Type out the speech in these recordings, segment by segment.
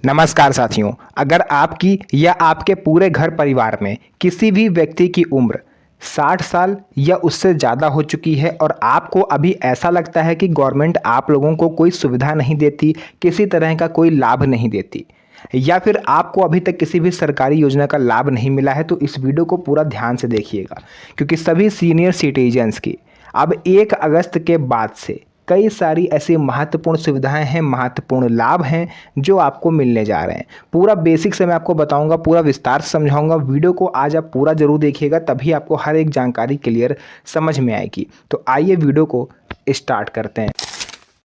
नमस्कार साथियों। अगर आपकी या आपके पूरे घर परिवार में किसी भी व्यक्ति की उम्र 60 साल या उससे ज़्यादा हो चुकी है और आपको अभी ऐसा लगता है कि गवर्नमेंट आप लोगों को कोई सुविधा नहीं देती, किसी तरह का कोई लाभ नहीं देती, या फिर आपको अभी तक किसी भी सरकारी योजना का लाभ नहीं मिला है, तो इस वीडियो को पूरा ध्यान से देखिएगा। क्योंकि सभी सीनियर सिटीजन्स की अब 1 अगस्त के बाद से कई सारी ऐसी महत्वपूर्ण सुविधाएं हैं, महत्वपूर्ण लाभ हैं जो आपको मिलने जा रहे हैं। पूरा बेसिक से मैं आपको बताऊंगा, पूरा विस्तार से समझाऊंगा। वीडियो को आज आप पूरा जरूर देखिएगा, तभी आपको हर एक जानकारी क्लियर समझ में आएगी। तो आइए वीडियो को स्टार्ट करते हैं।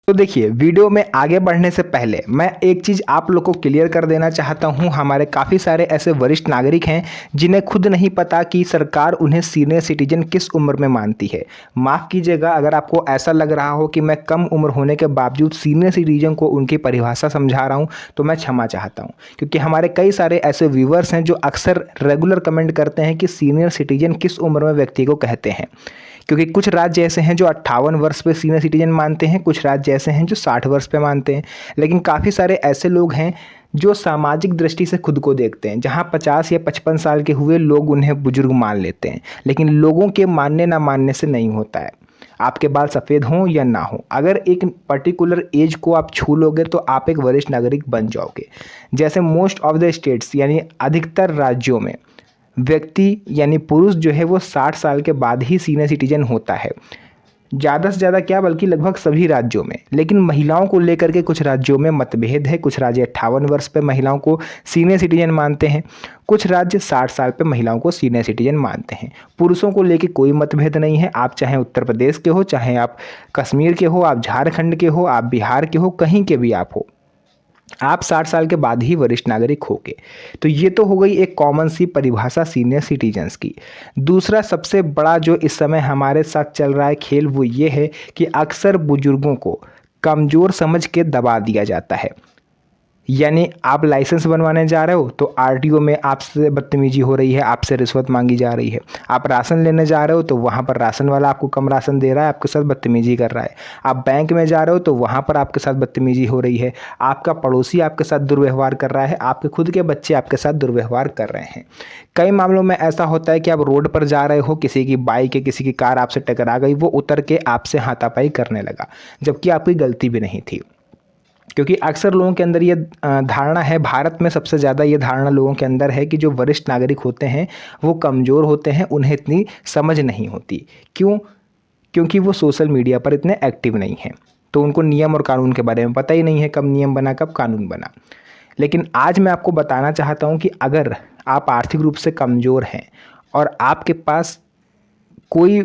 तो देखिए, वीडियो में आगे बढ़ने से पहले मैं एक चीज़ आप लोग को क्लियर कर देना चाहता हूं। हमारे काफ़ी सारे ऐसे वरिष्ठ नागरिक हैं जिन्हें खुद नहीं पता कि सरकार उन्हें सीनियर सिटीजन किस उम्र में मानती है। माफ़ कीजिएगा अगर आपको ऐसा लग रहा हो कि मैं कम उम्र होने के बावजूद सीनियर सिटीजन को उनकी परिभाषा समझा रहा हूँ, तो मैं क्षमा चाहता हूँ। क्योंकि हमारे कई सारे ऐसे व्यूवर्स हैं जो अक्सर रेगुलर कमेंट करते हैं कि सीनियर सिटीजन किस उम्र में व्यक्ति को कहते हैं। क्योंकि कुछ राज्य ऐसे हैं जो 58 वर्ष पे सीनियर सिटीजन मानते हैं, कुछ राज्य ऐसे हैं जो 60 वर्ष पे मानते हैं, लेकिन काफ़ी सारे ऐसे लोग हैं जो सामाजिक दृष्टि से खुद को देखते हैं, जहां 50 या 55 साल के हुए लोग उन्हें बुजुर्ग मान लेते हैं। लेकिन लोगों के मानने ना मानने से नहीं होता है। आपके बाल सफ़ेद हों या ना हो, अगर एक पर्टिकुलर एज को आप छू लोगे तो आप एक वरिष्ठ नागरिक बन जाओगे। जैसे मोस्ट ऑफ द स्टेट्स यानी अधिकतर राज्यों में व्यक्ति यानी पुरुष जो है वो 60 साल के बाद ही सीनियर सिटीजन होता है। ज़्यादा से ज़्यादा क्या, बल्कि लगभग सभी राज्यों में। लेकिन महिलाओं को लेकर के कुछ राज्यों में मतभेद है। कुछ राज्य 58 वर्ष पे महिलाओं को सीनियर सिटीजन मानते हैं, कुछ राज्य 60 साल पे महिलाओं को सीनियर सिटीजन मानते हैं। पुरुषों को लेकर कोई मतभेद नहीं है। आप चाहे उत्तर प्रदेश के हो, चाहे आप कश्मीर के हो, आप झारखंड के हो, आप बिहार के हो, कहीं के भी आप हो, आप 60 साल के बाद ही वरिष्ठ नागरिक होगे। तो ये तो हो गई एक कॉमन सी परिभाषा सीनियर सिटीजन्स की। दूसरा सबसे बड़ा जो इस समय हमारे साथ चल रहा है खेल, वो ये है कि अक्सर बुजुर्गों को कमज़ोर समझ के दबा दिया जाता है। यानी आप लाइसेंस बनवाने जा रहे हो तो आरटीओ में आपसे बदतमीजी हो रही है, आपसे रिश्वत मांगी जा रही है। आप राशन लेने जा रहे हो तो वहाँ पर राशन वाला आपको कम राशन दे रहा है, आपके साथ बदतमीजी कर रहा है। आप बैंक में जा रहे हो तो वहाँ पर आपके साथ बदतमीजी हो रही है। आपका पड़ोसी आपके साथ दुर्व्यवहार कर रहा है, आपके खुद के बच्चे आपके साथ दुर्व्यवहार कर रहे हैं। कई मामलों में ऐसा होता है कि आप रोड पर जा रहे हो, किसी की बाइक या किसी की कार आपसे टकरा गई, वो उतर के आपसे हाथापाई करने लगा, जबकि आपकी गलती भी नहीं थी। क्योंकि अक्सर लोगों के अंदर ये धारणा है, भारत में सबसे ज़्यादा ये धारणा लोगों के अंदर है कि जो वरिष्ठ नागरिक होते हैं वो कमज़ोर होते हैं, उन्हें इतनी समझ नहीं होती। क्यों? क्योंकि वो सोशल मीडिया पर इतने एक्टिव नहीं हैं, तो उनको नियम और कानून के बारे में पता ही नहीं है, कब नियम बना कब कानून बना। लेकिन आज मैं आपको बताना चाहता हूँ कि अगर आप आर्थिक रूप से कमज़ोर हैं और आपके पास कोई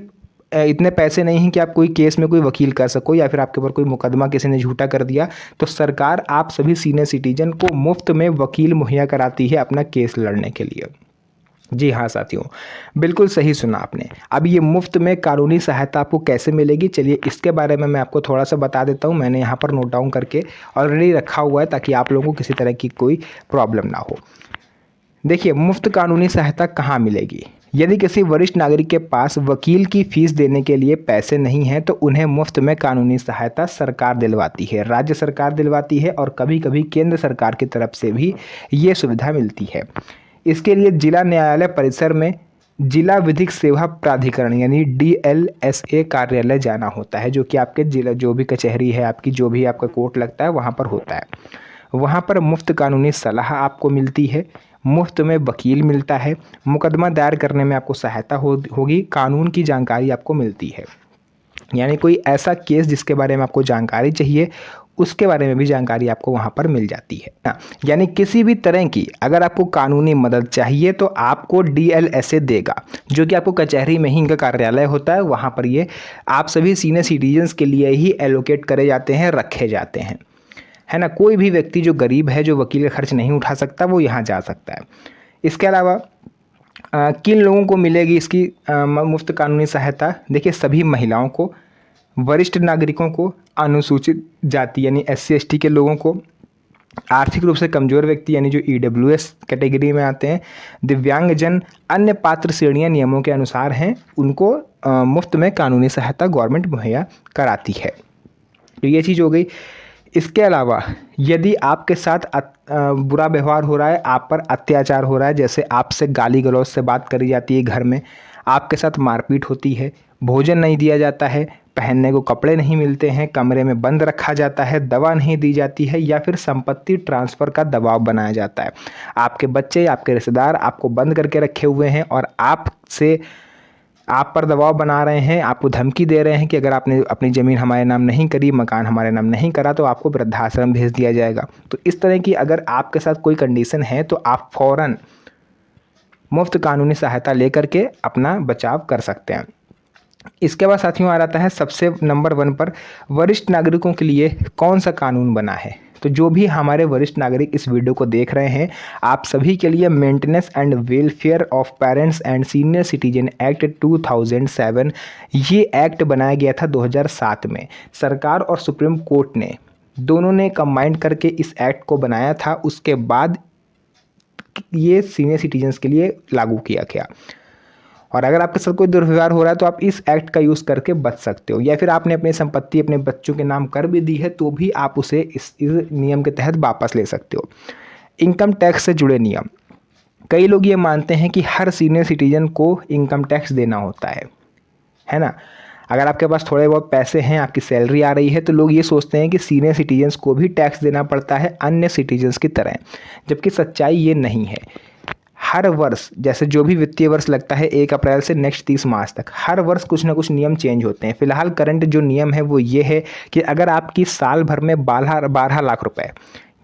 इतने पैसे नहीं हैं कि आप कोई केस में कोई वकील कर सको, या फिर आपके ऊपर कोई मुकदमा किसी ने झूठा कर दिया, तो सरकार आप सभी सीनियर सिटीजन को मुफ्त में वकील मुहैया कराती है अपना केस लड़ने के लिए। जी हाँ साथियों, बिल्कुल सही सुना आपने। अब ये मुफ्त में कानूनी सहायता आपको कैसे मिलेगी, चलिए इसके बारे में मैं आपको थोड़ा सा बता देता हूँ। मैंने यहाँ पर नोट डाउन करके ऑलरेडी रखा हुआ है ताकि आप लोगों को किसी तरह की कोई प्रॉब्लम ना हो। देखिए, मुफ्त कानूनी सहायता कहाँ मिलेगी। यदि किसी वरिष्ठ नागरिक के पास वकील की फीस देने के लिए पैसे नहीं हैं तो उन्हें मुफ्त में कानूनी सहायता सरकार दिलवाती है, राज्य सरकार दिलवाती है, और कभी कभी केंद्र सरकार की तरफ से भी ये सुविधा मिलती है। इसके लिए जिला न्यायालय परिसर में जिला विधिक सेवा प्राधिकरण यानी DLSA कार्यालय जाना होता है, जो कि आपके जिला जो भी कचहरी है, आपकी जो भी आपका कोर्ट लगता है, वहाँ पर होता है। वहाँ पर मुफ्त कानूनी सलाह आपको मिलती है, मुफ्त में वकील मिलता है, मुकदमा दायर करने में आपको सहायता होगी, कानून की जानकारी आपको मिलती है। यानी कोई ऐसा केस जिसके बारे में आपको जानकारी चाहिए, उसके बारे में भी जानकारी आपको वहाँ पर मिल जाती है ना। यानी किसी भी तरह की अगर आपको कानूनी मदद चाहिए तो आपको DLSA देगा, जो कि आपको कचहरी में ही इनका कार्यालय होता है। वहाँ पर ये आप सभी सीनियर सिटीजन्स के लिए ही एलोकेट करे जाते हैं, रखे जाते हैं, है ना। कोई भी व्यक्ति जो गरीब है, जो वकील का खर्च नहीं उठा सकता, वो यहाँ जा सकता है। इसके अलावा किन लोगों को मिलेगी इसकी मुफ्त कानूनी सहायता? देखिए, सभी महिलाओं को, वरिष्ठ नागरिकों को, अनुसूचित जाति यानी SC ST के लोगों को, आर्थिक रूप से कमज़ोर व्यक्ति यानी जो EWS कैटेगरी में आते हैं, दिव्यांगजन, अन्य पात्र श्रेणियाँ नियमों के अनुसार हैं, उनको मुफ्त में कानूनी सहायता गवर्नमेंट मुहैया कराती है। तो ये चीज़ हो गई। इसके अलावा यदि आपके साथ बुरा व्यवहार हो रहा है, आप पर अत्याचार हो रहा है, जैसे आपसे गाली गलौज से बात करी जाती है, घर में आपके साथ मारपीट होती है, भोजन नहीं दिया जाता है, पहनने को कपड़े नहीं मिलते हैं, कमरे में बंद रखा जाता है, दवा नहीं दी जाती है, या फिर संपत्ति ट्रांसफ़र का दबाव बनाया जाता है, आपके बच्चे, आपके रिश्तेदार आपको बंद करके रखे हुए हैं और आप पर दबाव बना रहे हैं, आपको धमकी दे रहे हैं कि अगर आपने अपनी ज़मीन हमारे नाम नहीं करी, मकान हमारे नाम नहीं करा तो आपको वृद्धाश्रम भेज दिया जाएगा। तो इस तरह की अगर आपके साथ कोई कंडीशन है तो आप फ़ौरन मुफ्त कानूनी सहायता लेकर के अपना बचाव कर सकते हैं। इसके बाद साथियों आ जाता है सबसे नंबर 1 पर, वरिष्ठ नागरिकों के लिए कौन सा कानून बना है। तो जो भी हमारे वरिष्ठ नागरिक इस वीडियो को देख रहे हैं, आप सभी के लिए maintenance and welfare of parents and senior citizen act 2007, ये एक्ट बनाया गया था 2007 में। सरकार और सुप्रीम कोर्ट ने दोनों ने कंबाइन करके इस एक्ट को बनाया था, उसके बाद ये सीनियर सिटीजन्स के लिए लागू किया गया। और अगर आपके साथ कोई दुर्व्यवहार हो रहा है तो आप इस एक्ट का यूज़ करके बच सकते हो, या फिर आपने अपनी संपत्ति अपने बच्चों के नाम कर भी दी है तो भी आप उसे इस नियम के तहत वापस ले सकते हो। इनकम टैक्स से जुड़े नियम, कई लोग ये मानते हैं कि हर सीनियर सिटीजन को इनकम टैक्स देना होता है ना। अगर आपके पास थोड़े बहुत पैसे हैं, आपकी सैलरी आ रही है, तो लोग ये सोचते हैं कि सीनियर सिटीजन्स को भी टैक्स देना पड़ता है अन्य सिटीजन्स की तरह, जबकि सच्चाई ये नहीं है। हर वर्ष, जैसे जो भी वित्तीय वर्ष लगता है 1 अप्रैल से नेक्स्ट 30 मार्च तक, हर वर्ष कुछ ना कुछ नियम चेंज होते हैं। फिलहाल करंट जो नियम है वो ये है कि अगर आपकी साल भर में 12 लाख रुपए,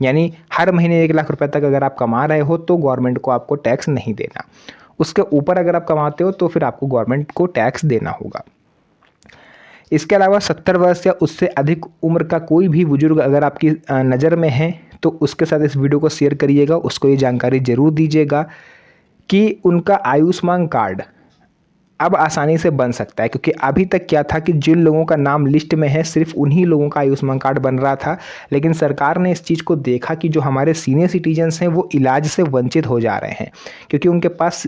यानी हर महीने 1 लाख रुपए तक अगर आप कमा रहे हो तो गवर्नमेंट को आपको टैक्स नहीं देना। उसके ऊपर अगर आप कमाते हो तो फिर आपको गवर्नमेंट को टैक्स देना होगा। इसके अलावा 70 वर्ष या उससे अधिक उम्र का कोई भी बुजुर्ग अगर आपकी नज़र में है तो उसके साथ इस वीडियो को शेयर करिएगा, उसको ये जानकारी ज़रूर दीजिएगा कि उनका आयुष्मान कार्ड अब आसानी से बन सकता है। क्योंकि अभी तक क्या था कि जिन लोगों का नाम लिस्ट में है सिर्फ उन्हीं लोगों का आयुष्मान कार्ड बन रहा था, लेकिन सरकार ने इस चीज़ को देखा कि जो हमारे सीनियर सिटीजन्स हैं वो इलाज से वंचित हो जा रहे हैं क्योंकि उनके पास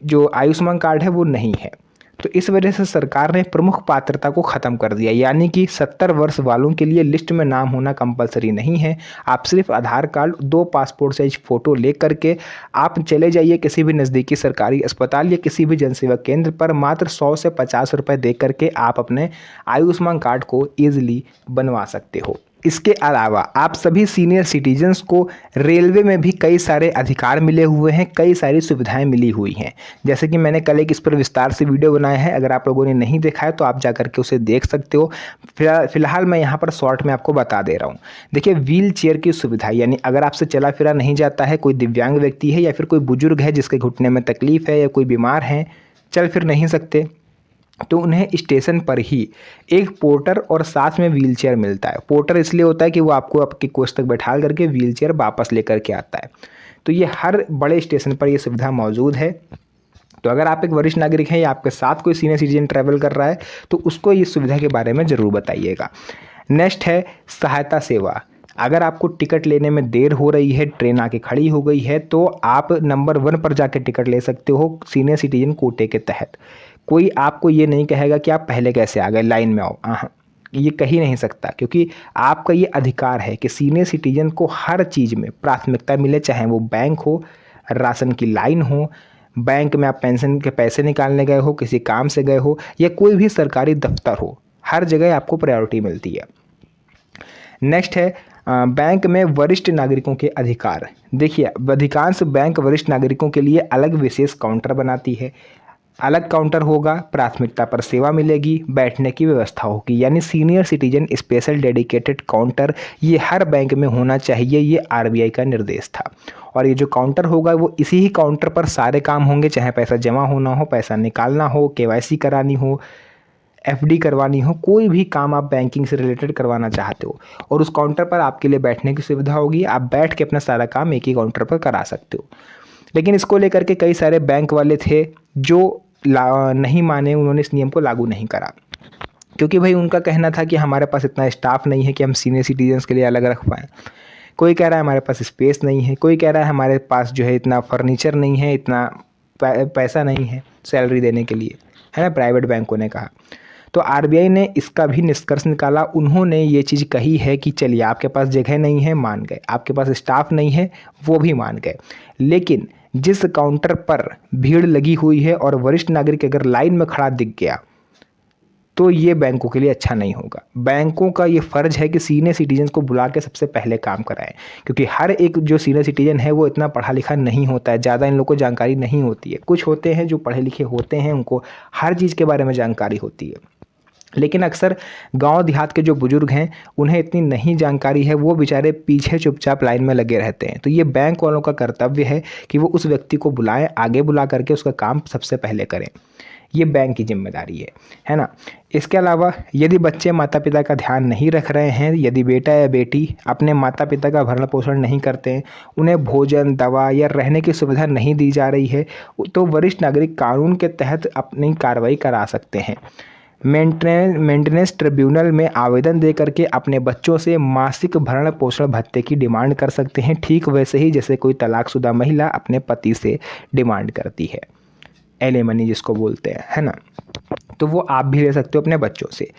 जो आयुष्मान कार्ड है वो नहीं है। तो इस वजह से सरकार ने प्रमुख पात्रता को ख़त्म कर दिया, यानी कि 70 वर्ष वालों के लिए लिस्ट में नाम होना कंपलसरी नहीं है। आप सिर्फ आधार कार्ड, 2 पासपोर्ट साइज फ़ोटो ले करके आप चले जाइए किसी भी नज़दीकी सरकारी अस्पताल या किसी भी जनसेवा केंद्र पर, मात्र 100 से 50 रुपये दे करके आप अपने आयुष्मान कार्ड को ईजिली बनवा सकते हो। इसके अलावा आप सभी सीनियर सिटीजन्स को रेलवे में भी कई सारे अधिकार मिले हुए हैं, कई सारी सुविधाएं मिली हुई हैं। जैसे कि मैंने कल एक इस पर विस्तार से वीडियो बनाया है, अगर आप लोगों ने नहीं देखा है तो आप जा करके उसे देख सकते हो। फिलहाल मैं यहाँ पर शॉर्ट में आपको बता दे रहा हूँ। देखिए, व्हील चेयर की सुविधा, यानी अगर आपसे चला फिरा नहीं जाता है, कोई दिव्यांग व्यक्ति है या फिर कोई बुजुर्ग है जिसके घुटने में तकलीफ है या कोई बीमार है, चल फिर नहीं सकते, तो उन्हें स्टेशन पर ही एक पोर्टर और साथ में व्हीलचेयर मिलता है। पोर्टर इसलिए होता है कि वो आपको आपकी कोच तक बैठा करके व्हीलचेयर वापस लेकर के आता है। तो ये हर बड़े स्टेशन पर ये सुविधा मौजूद है। तो अगर आप एक वरिष्ठ नागरिक हैं या आपके साथ कोई सीनियर सिटीजन ट्रैवल कर रहा है तो उसको इस सुविधा के बारे में ज़रूर बताइएगा। नेक्स्ट है सहायता सेवा। अगर आपको टिकट लेने में देर हो रही है, ट्रेन आके खड़ी हो गई है, तो आप नंबर 1 पर जाके टिकट ले सकते हो सीनियर सिटीजन कोटे के तहत। कोई आपको ये नहीं कहेगा कि आप पहले कैसे आ गए, लाइन में आओ, ये कह ही नहीं सकता, क्योंकि आपका ये अधिकार है कि सीनियर सिटीजन को हर चीज़ में प्राथमिकता मिले, चाहे वो बैंक हो, राशन की लाइन हो, बैंक में आप पेंशन के पैसे निकालने गए हो, किसी काम से गए हो, या कोई भी सरकारी दफ्तर हो, हर जगह आपको प्रायोरिटी मिलती है। नेक्स्ट है बैंक में वरिष्ठ नागरिकों के अधिकार। देखिए, अधिकांश बैंक वरिष्ठ नागरिकों के लिए अलग विशेष काउंटर बनाती है। अलग काउंटर होगा, प्राथमिकता पर सेवा मिलेगी, बैठने की व्यवस्था होगी, यानी senior citizen special dedicated counter ये हर बैंक में होना चाहिए। ये आरबीआई का निर्देश था। और ये जो काउंटर होगा वो इसी ही काउंटर पर सारे काम होंगे, चाहे पैसा जमा होना हो, पैसा निकालना हो, केवाईसी करानी हो, एफडी करवानी हो, कोई भी काम आप बैंकिंग से रिलेटेड करवाना चाहते हो, और उस काउंटर पर आपके लिए बैठने की सुविधा होगी। आप बैठ के अपना सारा काम एक ही काउंटर पर करा सकते हो। लेकिन इसको लेकर के कई सारे बैंक वाले थे जो नहीं माने, उन्होंने इस नियम को लागू नहीं करा, क्योंकि भाई उनका कहना था कि हमारे पास इतना स्टाफ नहीं है कि हम सीनियर सिटीजन्स के लिए अलग रख पाएँ। कोई कह रहा है हमारे पास स्पेस नहीं है, कोई कह रहा है हमारे पास जो है इतना फर्नीचर नहीं है, इतना पैसा नहीं है सैलरी देने के लिए, है ना, प्राइवेट बैंकों ने कहा। तो आरबीआई ने इसका भी निष्कर्ष निकाला। उन्होंने ये चीज़ कही है कि चलिए आपके पास जगह नहीं है, मान गए, आपके पास स्टाफ नहीं है, वो भी मान गए, लेकिन जिस काउंटर पर भीड़ लगी हुई है और वरिष्ठ नागरिक अगर लाइन में खड़ा दिख गया तो ये बैंकों के लिए अच्छा नहीं होगा। बैंकों का ये फ़र्ज़ है कि सीनियर सिटीजन को बुला के सबसे पहले काम कराएं, क्योंकि हर एक जो सीनियर सिटीजन है वो इतना पढ़ा लिखा नहीं होता है, ज़्यादा इन लोगों को जानकारी नहीं होती है। कुछ होते हैं जो पढ़े लिखे होते हैं, उनको हर चीज़ के बारे में जानकारी होती है, लेकिन अक्सर गांव देहात के जो बुजुर्ग हैं उन्हें इतनी नहीं जानकारी है, वो बेचारे पीछे चुपचाप लाइन में लगे रहते हैं। तो ये बैंक वालों का कर्तव्य है कि वो उस व्यक्ति को बुलाएं, आगे बुला करके उसका काम सबसे पहले करें। ये बैंक की जिम्मेदारी है ना। इसके अलावा यदि बच्चे माता पिता का ध्यान नहीं रख रहे हैं, यदि बेटा या बेटी अपने माता पिता का भरण पोषण नहीं करते हैं, उन्हें भोजन, दवा या रहने की सुविधा नहीं दी जा रही है, तो वरिष्ठ नागरिक कानून के तहत अपनी कार्रवाई करा सकते हैं। मेंटेनेंस ट्रिब्यूनल में आवेदन दे करके अपने बच्चों से मासिक भरण पोषण भत्ते की डिमांड कर सकते हैं, ठीक वैसे ही जैसे कोई तलाकशुदा महिला अपने पति से डिमांड करती है, एलिमनी जिसको बोलते हैं, है ना। तो वो आप भी ले सकते हो अपने बच्चों से।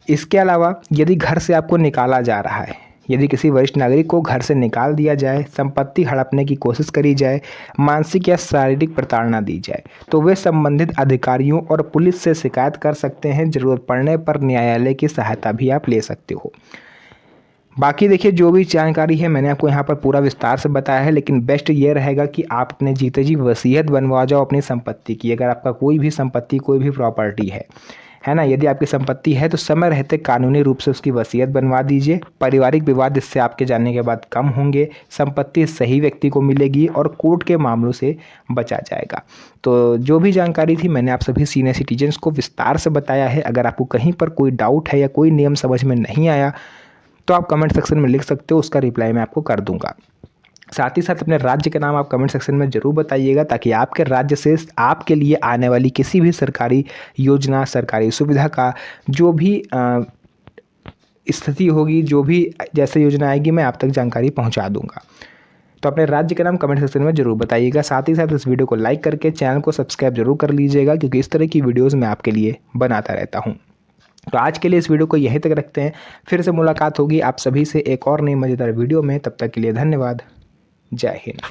इसके अलावा यदि घर से आपको निकाला जा रहा है, यदि किसी वरिष्ठ नागरिक को घर से निकाल दिया जाए, संपत्ति हड़पने की कोशिश करी जाए, मानसिक या शारीरिक प्रताड़ना दी जाए, तो वे संबंधित अधिकारियों और पुलिस से शिकायत कर सकते हैं। ज़रूरत पड़ने पर न्यायालय की सहायता भी आप ले सकते हो। बाकी देखिए, जो भी जानकारी है मैंने आपको यहाँ पर पूरा विस्तार से बताया है, लेकिन बेस्ट ये रहेगा कि आप अपने जीते जी वसीयत बनवा जाओ अपनी संपत्ति की। अगर आपका कोई भी संपत्ति, कोई भी प्रॉपर्टी है ना, यदि आपकी संपत्ति है तो समय रहते कानूनी रूप से उसकी वसीयत बनवा दीजिए। पारिवारिक विवाद इससे आपके जानने के बाद कम होंगे, संपत्ति सही व्यक्ति को मिलेगी और कोर्ट के मामलों से बचा जाएगा। तो जो भी जानकारी थी मैंने आप सभी सीनियर सिटीजन्स को विस्तार से बताया है। अगर आपको कहीं पर कोई डाउट है या कोई नियम समझ में नहीं आया तो आप कमेंट सेक्शन में लिख सकते हो, उसका रिप्लाई मैं आपको कर दूंगा। साथ ही साथ अपने राज्य का नाम आप कमेंट सेक्शन में ज़रूर बताइएगा, ताकि आपके राज्य से आपके लिए आने वाली किसी भी सरकारी योजना, सरकारी सुविधा का जो भी स्थिति होगी, जो भी जैसे योजना आएगी, मैं आप तक जानकारी पहुंचा दूंगा। तो अपने राज्य का नाम कमेंट सेक्शन में ज़रूर बताइएगा। साथ ही साथ इस वीडियो को लाइक करके चैनल को सब्सक्राइब जरूर कर लीजिएगा, क्योंकि इस तरह की वीडियोज़ मैं आपके लिए बनाता रहता हूँ। तो आज के लिए इस वीडियो को यहीं तक रखते हैं, फिर से मुलाकात होगी आप सभी से एक और नई मज़ेदार वीडियो में। तब तक के लिए धन्यवाद। जय हिंद।